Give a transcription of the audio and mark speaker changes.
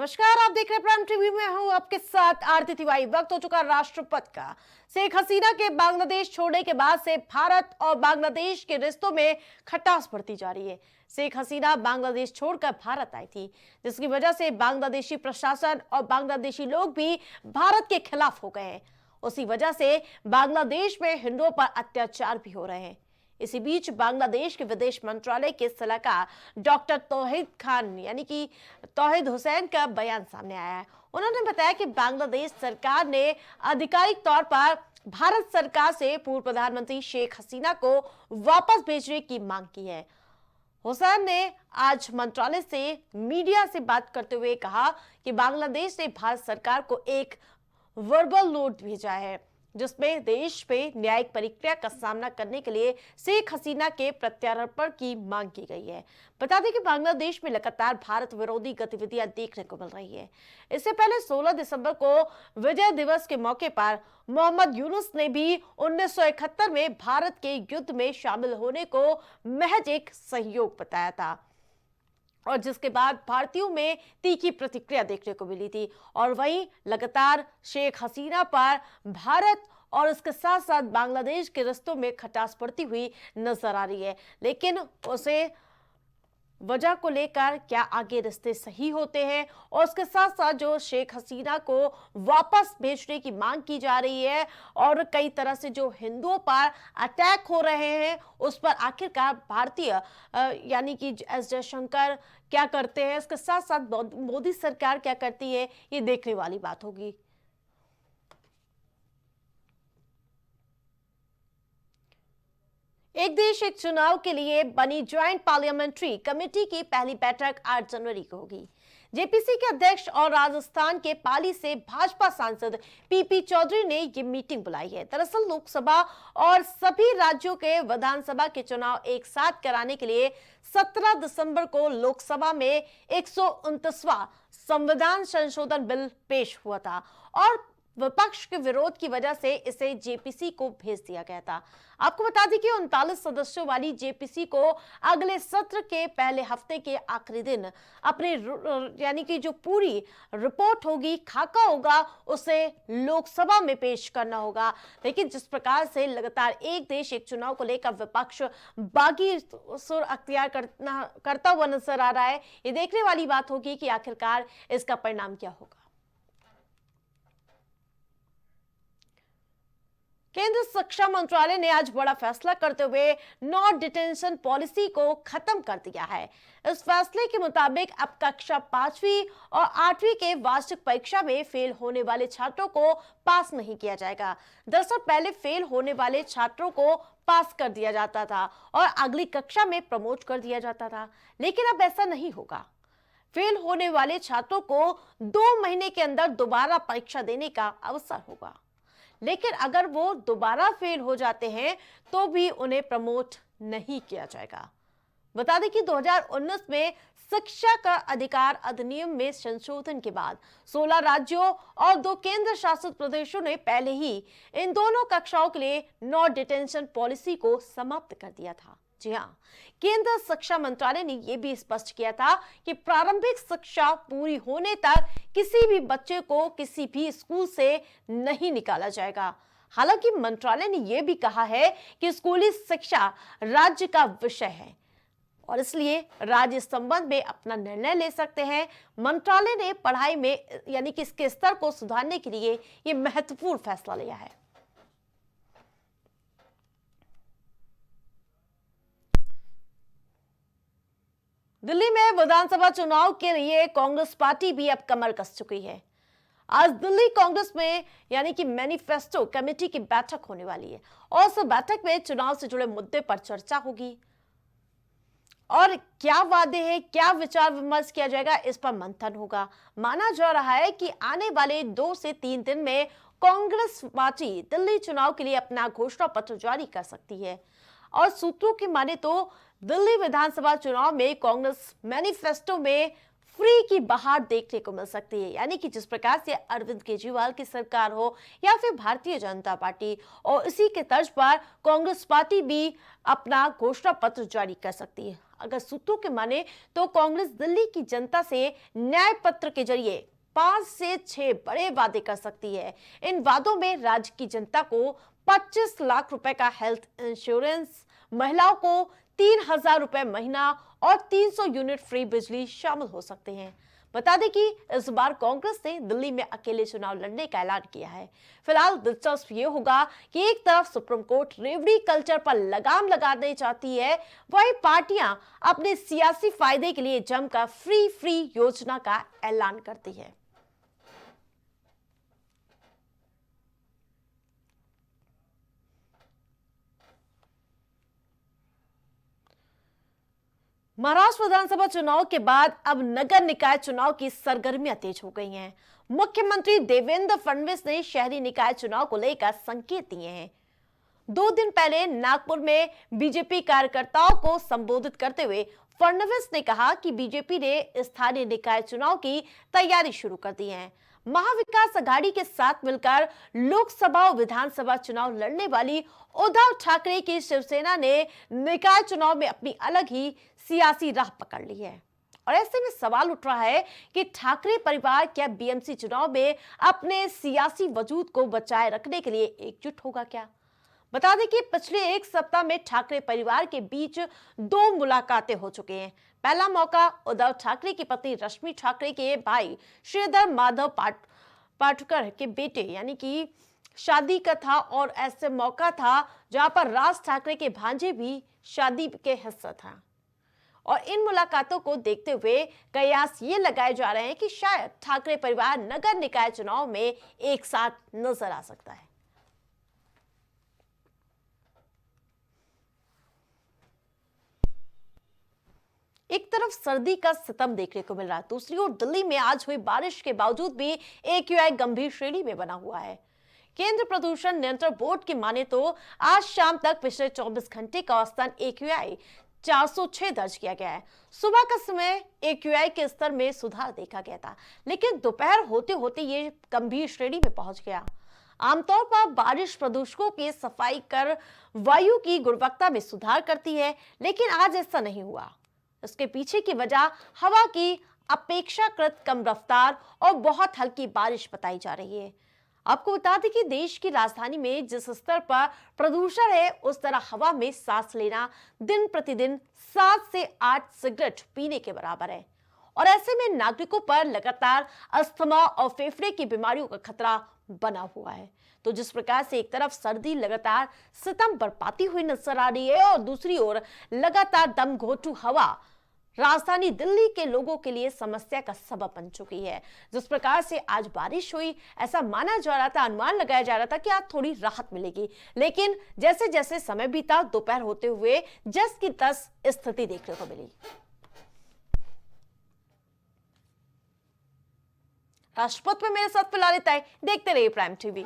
Speaker 1: नमस्कार, आप देख रहे हैं प्राइम टीवी में हूं आपके साथ आरती तिवारी। वक्त हो चुका राष्ट्रपति का। शेख हसीना के बांग्लादेश छोड़ने के बाद से भारत और बांग्लादेश के रिश्तों में खटास बढ़ती जा रही है। शेख हसीना बांग्लादेश छोड़कर भारत आई थी, जिसकी वजह से बांग्लादेशी प्रशासन और बांग्लादेशी लोग भी भारत के खिलाफ हो गए हैं। उसी वजह से बांग्लादेश में हिंदुओं पर अत्याचार भी हो रहे हैं। इसी बीच बांग्लादेश के विदेश मंत्रालय के सलाहकार डॉक्टर तौहीद खान यानी कि तौहीद हुसैन का बयान सामने आया है। उन्होंने बताया कि बांग्लादेश सरकार ने आधिकारिक तौर पर भारत सरकार से पूर्व प्रधानमंत्री शेख हसीना को वापस भेजने की मांग की है। हुसैन ने आज मंत्रालय से मीडिया से बात करते हुए कहा कि बांग्लादेश ने भारत सरकार को एक वर्बल नोट भेजा है, जिसमें देश पे न्यायिक प्रक्रिया का सामना करने के लिए शेख हसीना के प्रत्यार्पण की मांग की गई है। बता दें कि बांग्लादेश में लगातार भारत विरोधी गतिविधियां देखने को मिल रही है। इससे पहले 16 दिसंबर को विजय दिवस के मौके पर मोहम्मद यूनुस ने भी 1971 में भारत के युद्ध में शामिल होने को महज एक सहयोग बताया था, और जिसके बाद भारतीयों में तीखी प्रतिक्रिया देखने को मिली थी। और वहीं लगातार शेख हसीना पर भारत और इसके साथ साथ बांग्लादेश के रिश्तों में खटास पड़ती हुई नजर आ रही है। लेकिन उसे वजह को लेकर क्या आगे रिश्ते सही होते हैं, और उसके साथ साथ जो शेख हसीना को वापस भेजने की मांग की जा रही है और कई तरह से जो हिंदुओं पर अटैक हो रहे हैं, उस पर आखिरकार भारतीय यानी कि एस जयशंकर क्या करते हैं, इसके साथ साथ मोदी सरकार क्या करती है, ये देखने वाली बात होगी। एक देश एक चुनाव के लिए बनी ज्वाइंट पार्लियामेंट्री कमेटी की पहली बैठक 8 जनवरी को होगी। जेपीसी के अध्यक्ष और राजस्थान के पाली से भाजपा सांसद पीपी चौधरी ने ये मीटिंग बुलाई है। दरअसल लोकसभा और सभी राज्यों के विधानसभा के चुनाव एक साथ कराने के लिए 17 दिसंबर को लोकसभा में 129वां संविधान संशोधन बिल पेश हुआ था, और विपक्ष के विरोध की वजह से इसे जेपीसी को भेज दिया गया था। आपको बता दें कि 39 सदस्यों वाली जेपीसी को अगले सत्र के पहले हफ्ते के आखिरी दिन अपने यानी कि जो पूरी रिपोर्ट होगी, खाका होगा, उसे लोकसभा में पेश करना होगा। लेकिन जिस प्रकार से लगातार एक देश एक चुनाव को लेकर विपक्ष बागी सुर अख्तियार करता हुआ नजर आ रहा है, ये देखने वाली बात होगी कि आखिरकार इसका परिणाम क्या होगा। केंद्र शिक्षा मंत्रालय ने आज बड़ा फैसला करते हुए नो डिटेंशन पॉलिसी को खत्म कर दिया है। इस फैसले के मुताबिक अब कक्षा 5वीं और 8वीं के वार्षिक परीक्षा में फेल होने वाले छात्रों को पास नहीं किया जाएगा। दरअसल पहले फेल होने वाले छात्रों को पास कर दिया जाता था और अगली कक्षा में प्रमोट कर दिया जाता था, लेकिन अब ऐसा नहीं होगा। फेल होने वाले छात्रों को 2 महीने के अंदर दोबारा परीक्षा देने का अवसर होगा, लेकिन अगर वो दोबारा फेल हो जाते हैं तो भी उन्हें प्रमोट नहीं किया जाएगा। बता दें कि 2019 में शिक्षा का अधिकार अधिनियम में संशोधन के बाद 16 राज्यों और 2 केंद्र शासित प्रदेशों ने पहले ही इन दोनों कक्षाओं के लिए नो डिटेंशन पॉलिसी को समाप्त कर दिया था। जी हाँ, केंद्र शिक्षा मंत्रालय ने यह भी स्पष्ट किया था कि प्रारंभिक शिक्षा पूरी होने तक किसी भी बच्चे को किसी भी स्कूल से नहीं निकाला जाएगा। हालांकि मंत्रालय ने यह भी कहा है कि स्कूली शिक्षा राज्य का विषय है और इसलिए राज्य इस संबंध में अपना निर्णय ले सकते हैं। मंत्रालय ने पढ़ाई में यानी कि इसके स्तर को सुधारने के लिए यह महत्वपूर्ण फैसला लिया है। दिल्ली में विधानसभा चुनाव के लिए कांग्रेस पार्टी भी अब कमर कस चुकी है। आज दिल्ली कांग्रेस में यानी कि मैनिफेस्टो कमेटी की बैठक होने वाली है, और इस बैठक में चुनाव से जुड़े मुद्दे पर चर्चा होगी और क्या वादे हैं, क्या विचार विमर्श किया जाएगा, इस पर मंथन होगा। माना जा रहा है कि आने वाले 2 से 3 दिन में कांग्रेस पार्टी दिल्ली चुनाव के लिए अपना घोषणा पत्र जारी कर सकती है, और सूत्रों की माने तो दिल्ली विधानसभा चुनाव में कांग्रेस मैनिफेस्टो में फ्री की बहार देखने को मिल सकती है। यानी कि जिस प्रकार से अरविंद केजरीवाल की सरकार हो या फिर भारतीय जनता पार्टी, और इसी के तर्ज पर कांग्रेस पार्टी भी अपना घोषणा पत्र जारी कर सकती है। अगर सूत्रों के माने तो कांग्रेस दिल्ली की जनता से न्याय पत्र के जरिए 5 से 6 बड़े वादे कर सकती है। इन वादों में राज्य की जनता को 25 लाख रुपए का हेल्थ इंश्योरेंस, महिलाओं को 3,000 रुपए महीना और 300 यूनिट फ्री बिजली शामिल हो सकते हैं। बता दें कि इस बार कांग्रेस ने दिल्ली में अकेले चुनाव लड़ने का ऐलान किया है। फिलहाल दिलचस्प ये होगा कि एक तरफ सुप्रीम कोर्ट रेवड़ी कल्चर पर लगाम लगाने चाहती है, वहीं पार्टियां अपने सियासी फायदे के लिए जमकर फ्री योजना का ऐलान करती है। महाराष्ट्र विधानसभा चुनाव के बाद अब नगर निकाय चुनाव की सरगर्मियां तेज हो गई हैं। मुख्यमंत्री देवेंद्र फडणवीस ने शहरी निकाय चुनाव को लेकर संकेत दिए हैं। 2 दिन पहले नागपुर में बीजेपी कार्यकर्ताओं को संबोधित करते हुए फडणवीस ने कहा कि बीजेपी ने स्थानीय निकाय चुनाव की तैयारी शुरू कर दी है। महाविकास अघाड़ी के साथ मिलकर लोकसभा और विधानसभा चुनाव लड़ने वाली उद्धव ठाकरे की शिवसेना ने निकाय चुनाव में अपनी अलग ही सियासी राह पकड़ ली है। और ऐसे में सवाल उठ रहा है कि ठाकरे परिवार क्या बीएमसी चुनाव में अपने सियासी वजूद को बचाए रखने के लिए एकजुट होगा क्या? बता दें कि पिछले 1 सप्ताह में ठाकरे परिवार के बीच 2 मुलाकातें हो चुके हैं। पहला मौका उद्धव ठाकरे की पत्नी रश्मि ठाकरे के भाई श्रीधर माधव पाटकर के बेटे यानी कि शादी का था, और ऐसे मौका था जहां पर राज ठाकरे के भांजे भी शादी के हिस्सा था। और इन मुलाकातों को देखते हुए कयास ये लगाए जा रहे हैं कि शायद ठाकरे परिवार नगर निकाय चुनाव में एक साथ नजर आ सकता है। एक तरफ सर्दी का सितम देखने को मिल रहा है, दूसरी ओर दिल्ली में आज हुई बारिश के बावजूद भी AQI गंभीर श्रेणी में बना हुआ है। केंद्र प्रदूषण नियंत्रण बोर्ड की माने तो आज शाम तक पिछले 24 घंटे का औसतन AQI 406 दर्ज किया गया है। सुबह का समय AQI के स्तर में सुधार देखा गया था, लेकिन दोपहर होते होते ये गंभीर श्रेणी में पहुंच गया। आमतौर पर बारिश प्रदूषकों की सफाई कर वायु की गुणवत्ता में सुधार करती है, लेकिन आज ऐसा नहीं हुआ। इसके पीछे की वजह हवा की अपेक्षाकृत कम रफ्तार और बहुत हल्की बारिश बताई जा रही है। आपको बता दें कि देश की राजधानी में जिस स्तर पर प्रदूषण है, उस तरह हवा में सांस लेना दिन प्रतिदिन 7 से 8 सिगरेट पीने के बराबर है। और ऐसे में नागरिकों पर लगातार अस्थमा और फेफड़े की बीमारियों का खतरा बना हुआ है। तो जिस प्रकार से एक तरफ सर्दी लगातार सितम बरपाती हुई नजर आ रही है और दूसरी ओर लगातार दमघोंटू हवा राजधानी दिल्ली के लोगों के लिए समस्या का सबब बन चुकी है। जिस प्रकार से आज बारिश हुई, ऐसा माना जा रहा था, अनुमान लगाया जा रहा था कि आज थोड़ी राहत मिलेगी, लेकिन जैसे जैसे समय बीता दोपहर होते हुए जस की तस स्थिति देखने को मिली। राष्ट्रपति में मेरे साथ फिलहाल इतना ही। देखते रहिए प्राइम टीवी।